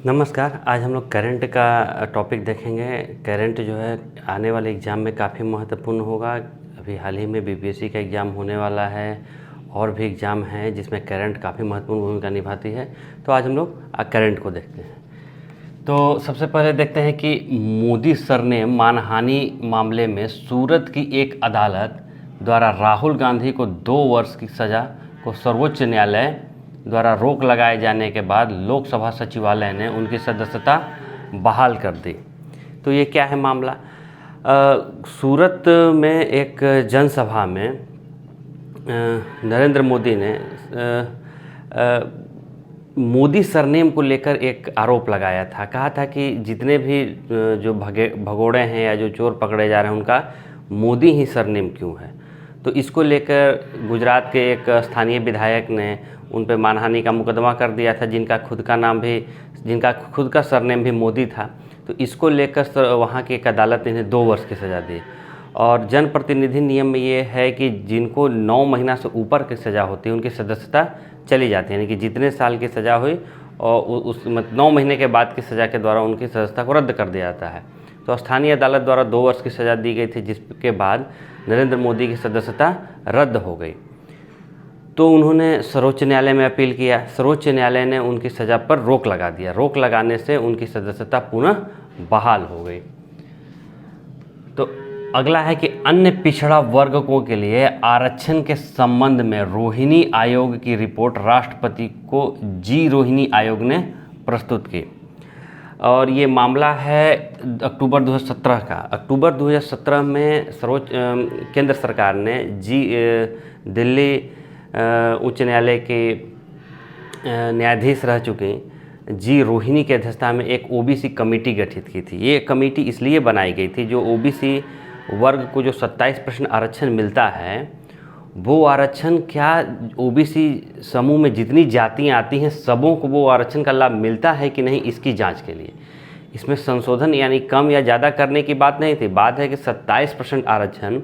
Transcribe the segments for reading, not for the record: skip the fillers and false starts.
नमस्कार। आज हम लोग करंट का टॉपिक देखेंगे। करंट जो है आने वाले एग्ज़ाम में काफ़ी महत्वपूर्ण होगा। अभी हाल ही में बीपीएससी का एग्ज़ाम होने वाला है और भी एग्ज़ाम हैं जिसमें करंट काफ़ी महत्वपूर्ण भूमिका निभाती है। तो आज हम लोग करंट को देखते हैं। तो सबसे पहले देखते हैं कि मोदी सर ने मानहानि मामले में सूरत की एक अदालत द्वारा राहुल गांधी को 2 वर्ष की सज़ा को सर्वोच्च न्यायालय द्वारा रोक लगाए जाने के बाद लोकसभा सचिवालय ने उनकी सदस्यता बहाल कर दी। तो ये क्या है मामला? सूरत में एक जनसभा में नरेंद्र मोदी ने मोदी सरनेम को लेकर एक आरोप लगाया था। कहा था कि जितने भी जो भगोड़े हैं या जो चोर पकड़े जा रहे हैं उनका मोदी ही सरनेम क्यों है। तो इसको लेकर गुजरात के एक स्थानीय विधायक ने उन पर मानहानि का मुकदमा कर दिया था, जिनका खुद का सरनेम भी मोदी था। तो इसको लेकर वहाँ की एक अदालत ने इन्हें 2 वर्ष की सज़ा दी। और जनप्रतिनिधि नियम में ये है कि जिनको 9 महीना से ऊपर की सज़ा होती है उनकी सदस्यता चली जाती है, यानी कि जितने साल की सज़ा हुई और उस 9 महीने के बाद की सज़ा के द्वारा उनकी सदस्यता को रद्द कर दिया जाता है। तो स्थानीय अदालत द्वारा 2 वर्ष की सज़ा दी गई थी, जिसके बाद नरेंद्र मोदी की सदस्यता रद्द हो गई। तो उन्होंने सर्वोच्च न्यायालय में अपील किया। सर्वोच्च न्यायालय ने उनकी सज़ा पर रोक लगा दिया। रोक लगाने से उनकी सदस्यता पुनः बहाल हो गई। तो अगला है कि अन्य पिछड़ा वर्गों के लिए आरक्षण के संबंध में रोहिणी आयोग की रिपोर्ट राष्ट्रपति को रोहिणी आयोग ने प्रस्तुत की। और ये मामला है अक्टूबर 2017 का। अक्टूबर 2017 में केंद्र सरकार ने दिल्ली उच्च न्यायालय के न्यायाधीश रह चुके रोहिणी की अध्यक्षता में एक ओबीसी कमेटी गठित की थी। ये कमेटी इसलिए बनाई गई थी, जो ओबीसी वर्ग को जो 27% आरक्षण मिलता है, वो आरक्षण क्या ओबीसी समूह में जितनी जातियां आती हैं सबों को वो आरक्षण का लाभ मिलता है कि नहीं, इसकी जांच के लिए इसमें संशोधन यानी कम या ज़्यादा करने की बात नहीं थी। बात है कि 27% आरक्षण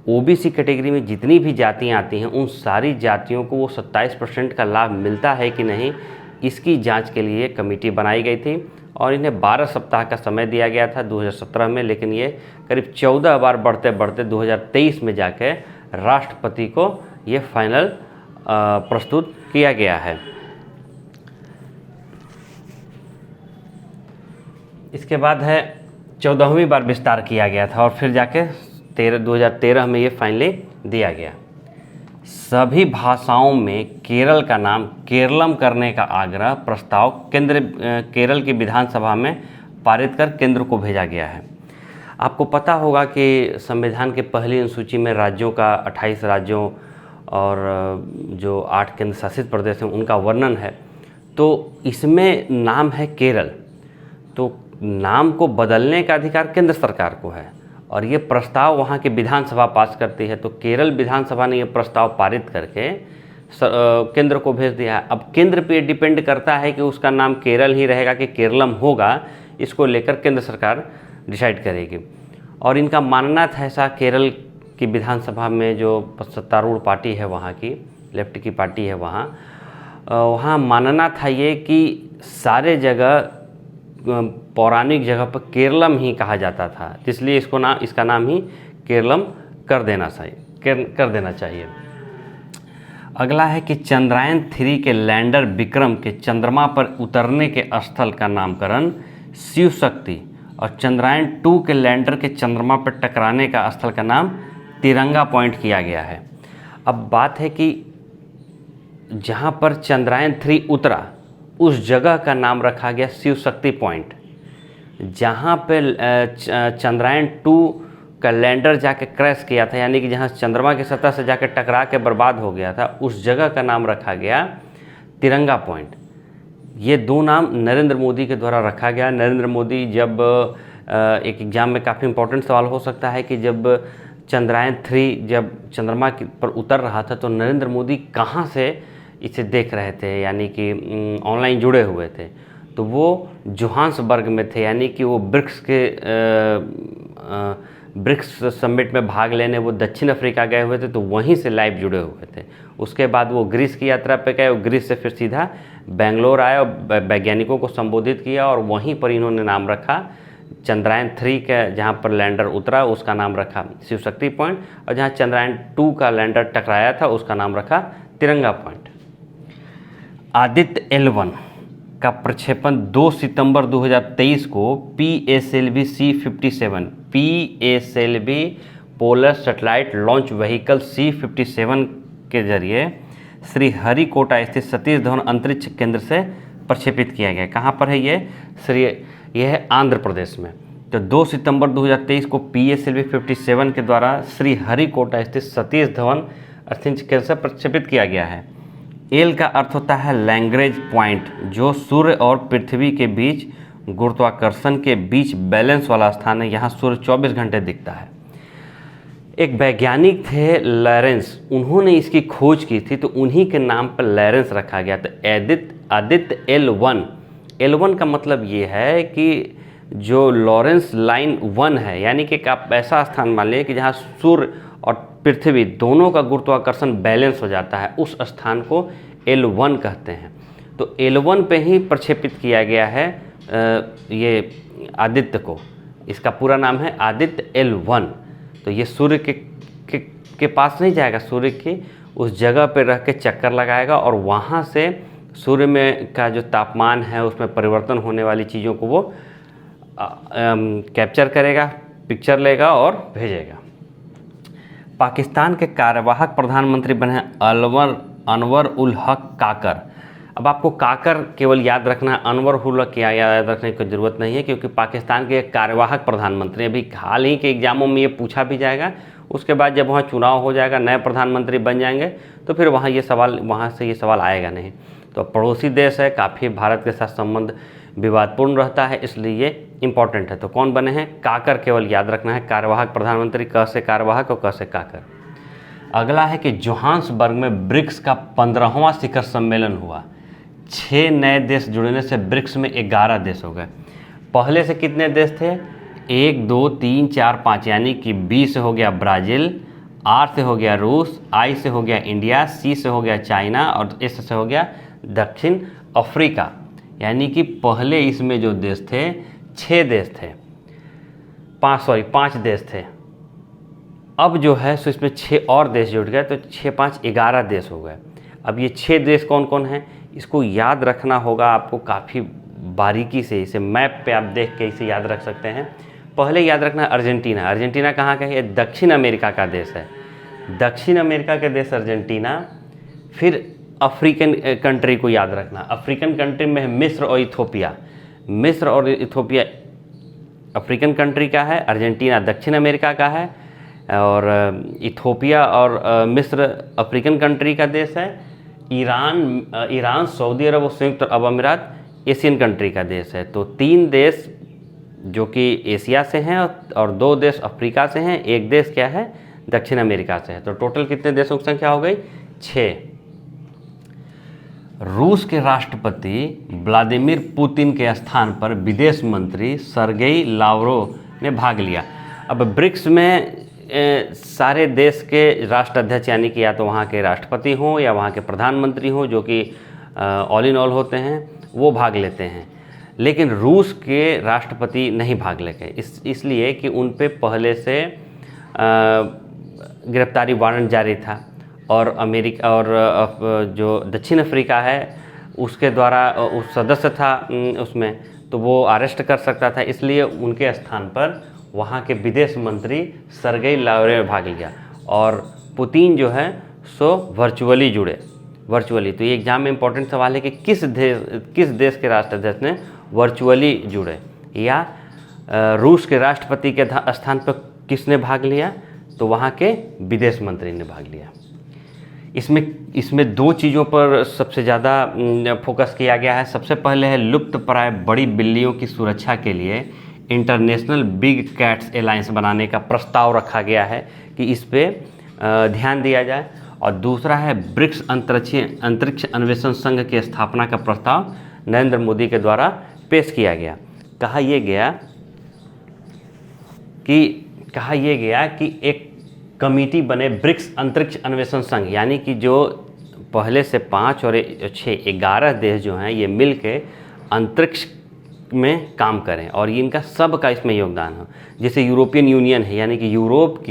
ओबीसी कैटेगरी में जितनी भी जातियां आती हैं उन सारी जातियों को वो 27% का लाभ मिलता है कि नहीं, इसकी जांच के लिए कमेटी बनाई गई थी। और इन्हें 12 सप्ताह का समय दिया गया था 2017 में, लेकिन ये करीब 14 बार बढ़ते बढ़ते 2023 में जाके राष्ट्रपति को ये फाइनल प्रस्तुत किया गया है। इसके बाद है 14वीं बार विस्तार किया गया था और फिर जाके 2013 में ये फाइनली दिया गया। सभी भाषाओं में केरल का नाम केरलम करने का आग्रह प्रस्ताव केरल की विधानसभा में पारित कर केंद्र को भेजा गया है। आपको पता होगा कि संविधान के पहली अनुसूची में राज्यों का 28 राज्यों और जो 8 केंद्र शासित प्रदेश हैं उनका वर्णन है। तो इसमें नाम है केरल। तो नाम को बदलने का अधिकार केंद्र सरकार को है और ये प्रस्ताव वहाँ की विधानसभा पास करती है। तो केरल विधानसभा ने ये प्रस्ताव पारित करके केंद्र को भेज दिया है। अब केंद्र पे डिपेंड करता है कि उसका नाम केरल ही रहेगा कि केरलम होगा, इसको लेकर केंद्र सरकार डिसाइड करेगी। और इनका मानना था ऐसा, केरल की विधानसभा में जो सत्तारूढ़ पार्टी है वहाँ की, लेफ्ट की पार्टी है वहाँ मानना था ये कि सारे जगह पौराणिक जगह पर केरलम ही कहा जाता था, इसलिए इसका नाम ही केरलम कर देना चाहिए। अगला है कि चंद्रयान 3 के लैंडर विक्रम के चंद्रमा पर उतरने के स्थल का नामकरण शिव शक्ति और चंद्रयान 2 के लैंडर के चंद्रमा पर टकराने का स्थल का नाम तिरंगा पॉइंट किया गया है। अब बात है कि जहाँ पर चंद्रयान 3 उतरा उस जगह का नाम रखा गया शिव शक्ति पॉइंट। जहाँ पे चंद्रयान 2 का लैंडर जाके क्रैश किया था, यानी कि जहाँ चंद्रमा की सतह से जाके टकरा के बर्बाद हो गया था, उस जगह का नाम रखा गया तिरंगा पॉइंट। ये 2 नाम नरेंद्र मोदी के द्वारा रखा गया। नरेंद्र मोदी जब एक एग्ज़ाम में काफ़ी इंपॉर्टेंट सवाल हो सकता है कि जब चंद्रयान 3 जब चंद्रमा पर उतर रहा था तो नरेंद्र मोदी कहाँ से इसे देख रहे थे, यानी कि ऑनलाइन जुड़े हुए थे। तो वो जोहान्सबर्ग में थे, यानी कि वो ब्रिक्स समिट में भाग लेने वो दक्षिण अफ्रीका गए हुए थे, तो वहीं से लाइव जुड़े हुए थे। उसके बाद वो ग्रीस की यात्रा पे गए और ग्रीस से फिर सीधा बेंगलोर आए और वैज्ञानिकों को संबोधित किया और वहीं पर इन्होंने नाम रखा चंद्रयान 3 का, जहाँ पर लैंडर उतरा उसका नाम रखा शिव शक्ति पॉइंट, और जहाँ चंद्रयान 2 का लैंडर टकराया था उसका नाम रखा तिरंगा पॉइंट। आदित्य L1 का प्रक्षेपण 2 सितंबर 2023 को PSLV C-57 PSLV polar satellite launch vehicle C-57 के जरिए श्रीहरिकोटा स्थित सतीश धवन अंतरिक्ष केंद्र से प्रक्षेपित किया गया। कहाँ पर है ये? यह है आंध्र प्रदेश में। तो 2 सितंबर 2023 को PSLV 57 के द्वारा श्रीहरिकोटा स्थित सतीश धवन अंतरिक्ष केंद्र से प्रक्षेपित किया गया है। एल का अर्थ होता है लैग्रेंज पॉइंट, जो सूर्य और पृथ्वी के बीच गुरुत्वाकर्षण के बीच बैलेंस वाला स्थान है। यहाँ सूर्य 24 घंटे दिखता है। एक वैज्ञानिक थे लॉरेंस, उन्होंने इसकी खोज की थी, तो उन्हीं के नाम पर लॉरेंस रखा गया। तो आदित्य L1 का मतलब ये है कि जो लॉरेंस लाइन 1 है, यानी कि आप ऐसा स्थान मान लीजिए कि जहाँ सूर्य और पृथ्वी दोनों का गुरुत्वाकर्षण बैलेंस हो जाता है, उस स्थान को L1 कहते हैं। तो L1 पे ही प्रक्षेपित किया गया है ये आदित्य को। इसका पूरा नाम है आदित्य L1। तो ये सूर्य के पास नहीं जाएगा, सूर्य की उस जगह पर रह के चक्कर लगाएगा और वहाँ से सूर्य में का जो तापमान है उसमें परिवर्तन होने वाली चीज़ों को वो कैप्चर करेगा, पिक्चर लेगा और भेजेगा। पाकिस्तान के कार्यवाहक प्रधानमंत्री बने अनवर उल हक काकर। अब आपको काकर केवल याद रखना है, अनवर उल हक याद रखने की ज़रूरत नहीं है, क्योंकि पाकिस्तान के कार्यवाहक प्रधानमंत्री, अभी हाल ही के एग्जामों में ये पूछा भी जाएगा। उसके बाद जब वहाँ चुनाव हो जाएगा, नए प्रधानमंत्री बन जाएंगे, तो फिर वहाँ से ये सवाल आएगा नहीं। तो पड़ोसी देश है, काफ़ी भारत के साथ संबंध विवादपूर्ण रहता है, इसलिए ये इम्पॉर्टेंट है। तो कौन बने हैं? काकर केवल याद रखना है, कार्यवाहक प्रधानमंत्री, क से कार्यवाहक और क से काकर। अगला है कि जोहान्सबर्ग में ब्रिक्स का 15वां शिखर सम्मेलन हुआ। 6 नए देश जुड़ने से ब्रिक्स में 11 देश हो गए। पहले से कितने देश थे? 1 2 3 4 5, यानी कि B से हो गया ब्राज़ील, R से हो गया रूस, I से हो गया इंडिया, C से हो गया चाइना और S से हो गया दक्षिण अफ्रीका। यानी कि पहले इसमें जो देश थे 6 देश थे, 5 देश थे। अब जो है सो इसमें 6 और देश जुड़ गए, तो 6 5 11 देश हो गए। अब ये 6 देश कौन कौन हैं, इसको याद रखना होगा आपको काफ़ी बारीकी से। इसे मैप पे आप देख के इसे याद रख सकते हैं। पहले याद रखना अर्जेंटीना। अर्जेंटीना कहाँ का है? ये दक्षिण अमेरिका का देश है। दक्षिण अमेरिका के देश अर्जेंटीना। फिर अफ्रीकन कंट्री को याद रखना। अफ्रीकन कंट्री में है मिस्र और इथोपिया। मिस्र और इथोपिया अफ्रीकन कंट्री का है, अर्जेंटीना दक्षिण अमेरिका का है, और इथोपिया और मिस्र अफ्रीकन कंट्री का देश है। ईरान, सऊदी अरब और संयुक्त अरब अमीरात एशियन कंट्री का देश है। तो 3 देश जो कि एशिया से हैं और 2 देश अफ्रीका से हैं, 1 देश क्या है? दक्षिण अमेरिका से है। तो टोटल कितने देशों की संख्या हो गई? 6। रूस के राष्ट्रपति व्लादिमीर पुतिन के स्थान पर विदेश मंत्री सर्गेई लावरोव ने भाग लिया। अब ब्रिक्स में सारे देश के राष्ट्राध्यक्ष, यानी कि या तो वहाँ के राष्ट्रपति हों या वहाँ के प्रधानमंत्री हों, जो कि ऑल इन ऑल होते हैं, वो भाग लेते हैं। लेकिन रूस के राष्ट्रपति नहीं भाग लेंगे, इसलिए कि उन पे पहले से गिरफ्तारी वारंट जारी था, और अमेरिका और जो दक्षिण अफ्रीका है उसके द्वारा उस सदस्य था उसमें, तो वो अरेस्ट कर सकता था। इसलिए उनके स्थान पर वहाँ के विदेश मंत्री सर्गेई लावरोव भाग लिया, और पुतिन जो है सो वर्चुअली जुड़े। तो ये एग्जाम में इंपॉर्टेंट सवाल है कि किस देश के राष्ट्राध्यक्ष ने वर्चुअली जुड़े, या रूस के राष्ट्रपति के स्थान पर किसने भाग लिया? तो वहाँ के विदेश मंत्री ने भाग लिया। इसमें 2 चीज़ों पर सबसे ज़्यादा फोकस किया गया है। सबसे पहले है लुप्तप्राय बड़ी बिल्लियों की सुरक्षा के लिए इंटरनेशनल बिग कैट्स अलायंस बनाने का प्रस्ताव रखा गया है कि इस पे ध्यान दिया जाए। और दूसरा है ब्रिक्स अंतरिक्ष अन्वेषण संघ की स्थापना का प्रस्ताव नरेंद्र मोदी के द्वारा पेश किया गया। कहा यह गया कि एक कमेटी बने ब्रिक्स अंतरिक्ष अन्वेषण संघ, यानी कि जो पहले से 5 और 6 11 देश जो हैं ये मिल के अंतरिक्ष में काम करें और इनका सब का इसमें योगदान हो। जैसे यूरोपियन यूनियन है, यानी कि यूरोप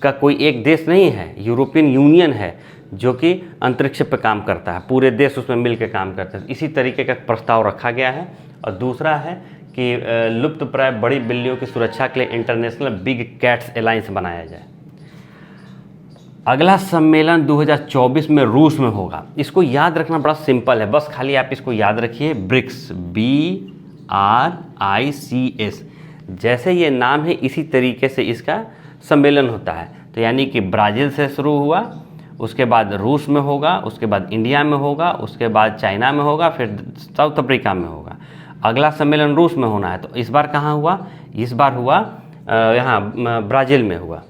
का कोई एक देश नहीं है, यूरोपियन यूनियन है जो कि अंतरिक्ष पे काम करता है, पूरे देश उसमें मिल के काम करते हैं। इसी तरीके का प्रस्ताव रखा गया है। और दूसरा है कि लुप्तप्राय बड़ी बिल्लियों की सुरक्षा के लिए इंटरनेशनल बिग कैट्स अलायंस बनाया जाए। अगला सम्मेलन 2024 में रूस में होगा। इसको याद रखना बड़ा सिंपल है, बस खाली आप इसको याद रखिए, ब्रिक्स, BRICS। जैसे ये नाम है इसी तरीके से इसका सम्मेलन होता है। तो यानी कि ब्राज़ील से शुरू हुआ, उसके बाद रूस में होगा, उसके बाद इंडिया में होगा, उसके बाद चाइना में होगा, फिर साउथ अफ्रीका में होगा। अगला सम्मेलन रूस में होना है। तो इस बार कहाँ हुआ? इस बार हुआ यहाँ ब्राज़ील में हुआ,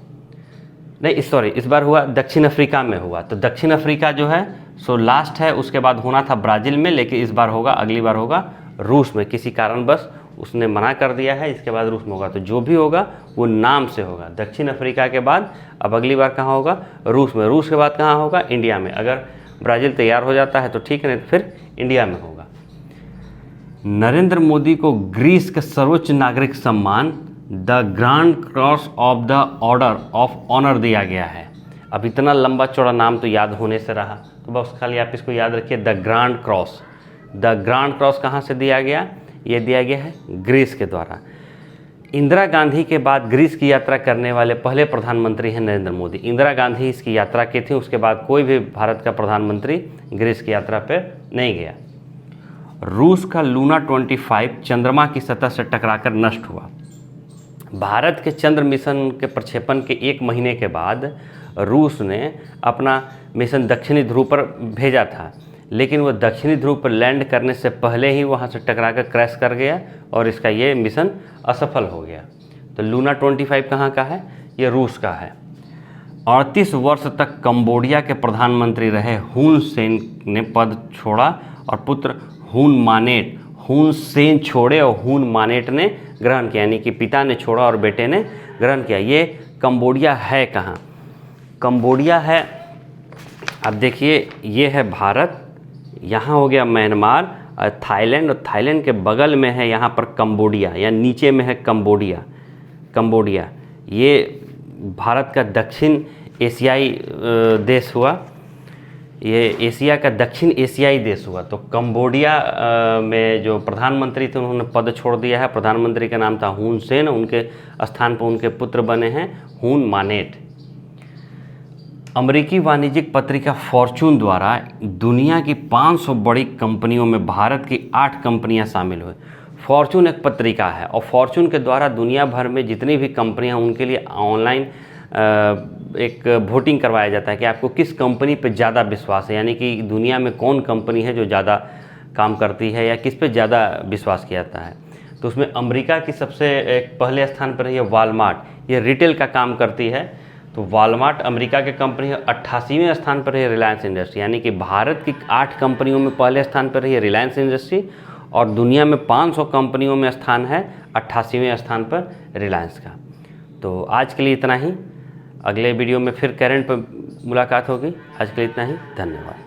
नहीं सॉरी, इस बार हुआ दक्षिण अफ्रीका में हुआ। तो दक्षिण अफ्रीका जो है सो लास्ट है, उसके बाद होना था ब्राज़ील में, लेकिन इस बार होगा, अगली बार होगा रूस में। किसी कारणवश उसने मना कर दिया है, इसके बाद रूस में होगा। तो जो भी होगा वो नाम से होगा। दक्षिण अफ्रीका के बाद अब अगली बार कहाँ होगा? रूस में। रूस के बाद कहाँ होगा? इंडिया में। अगर ब्राज़ील तैयार हो जाता है तो ठीक है, नहीं तो फिर इंडिया में होगा। नरेंद्र मोदी को ग्रीस का सर्वोच्च नागरिक सम्मान the grand cross of the order of honour दिया गया है। अब इतना लंबा चौड़ा नाम तो याद होने से रहा, तो बस खाली आप इसको याद रखिए, the grand cross. The grand cross कहाँ से दिया गया? ये दिया गया है ग्रीस के द्वारा। इंदिरा गांधी के बाद ग्रीस की यात्रा करने वाले पहले प्रधानमंत्री हैं नरेंद्र मोदी। इंदिरा गांधी इसकी यात्रा की थी, उसके बाद कोई भी भारत का प्रधानमंत्री ग्रीस की यात्रा पर नहीं गया। रूस का लूना 25 चंद्रमा की सतह से टकराकर नष्ट हुआ। भारत के चंद्र मिशन के प्रक्षेपण के 1 महीने के बाद रूस ने अपना मिशन दक्षिणी ध्रुव पर भेजा था, लेकिन वो दक्षिणी ध्रुव पर लैंड करने से पहले ही वहाँ से टकराकर क्रैश कर गया और इसका ये मिशन असफल हो गया। तो लूना 25 कहाँ का है? ये रूस का है। 38 वर्ष तक कंबोडिया के प्रधानमंत्री रहे हुन सेन ने पद छोड़ा और पुत्र हुन मानेट, हुन सेन छोड़े और हुन मानेट ने ग्रहण किया, यानी कि पिता ने छोड़ा और बेटे ने ग्रहण किया। ये कंबोडिया है कहाँ? कंबोडिया है, अब देखिए, ये है भारत, यहाँ हो गया म्यांमार और थाईलैंड, और थाईलैंड के बगल में है यहाँ पर कंबोडिया, या नीचे में है कंबोडिया। कंबोडिया ये भारत का दक्षिण एशियाई देश हुआ, ये एशिया का दक्षिण एशियाई देश हुआ। तो कंबोडिया में जो प्रधानमंत्री थे उन्होंने पद छोड़ दिया है। प्रधानमंत्री का नाम था हुन सेन, उनके स्थान पर उनके पुत्र बने हैं हुन मानेट। अमेरिकी वाणिज्यिक पत्रिका फॉर्च्यून द्वारा दुनिया की 500 बड़ी कंपनियों में भारत की 8 कंपनियां शामिल हुई। फॉर्च्यून एक पत्रिका है और फॉर्च्यून के द्वारा दुनिया भर में जितनी भी कंपनियां, उनके लिए ऑनलाइन एक वोटिंग करवाया जाता है कि आपको किस कंपनी पे ज़्यादा विश्वास है, यानी कि दुनिया में कौन कंपनी है जो ज़्यादा काम करती है या किस पे ज़्यादा विश्वास किया जाता है। तो उसमें अमेरिका की सबसे एक पहले स्थान पर है वालमार्ट, ये रिटेल का काम करती है। तो वालमार्ट अमेरिका की कंपनी है। 88वें स्थान पर है रिलायंस इंडस्ट्री, यानी कि भारत की 8 कंपनियों में पहले स्थान पर है रिलायंस इंडस्ट्री और दुनिया में 500 कंपनियों में स्थान है 88वें स्थान पर रिलायंस का। तो आज के लिए इतना ही, अगले वीडियो में फिर करंट पर मुलाकात होगी। आज के लिए इतना ही, धन्यवाद।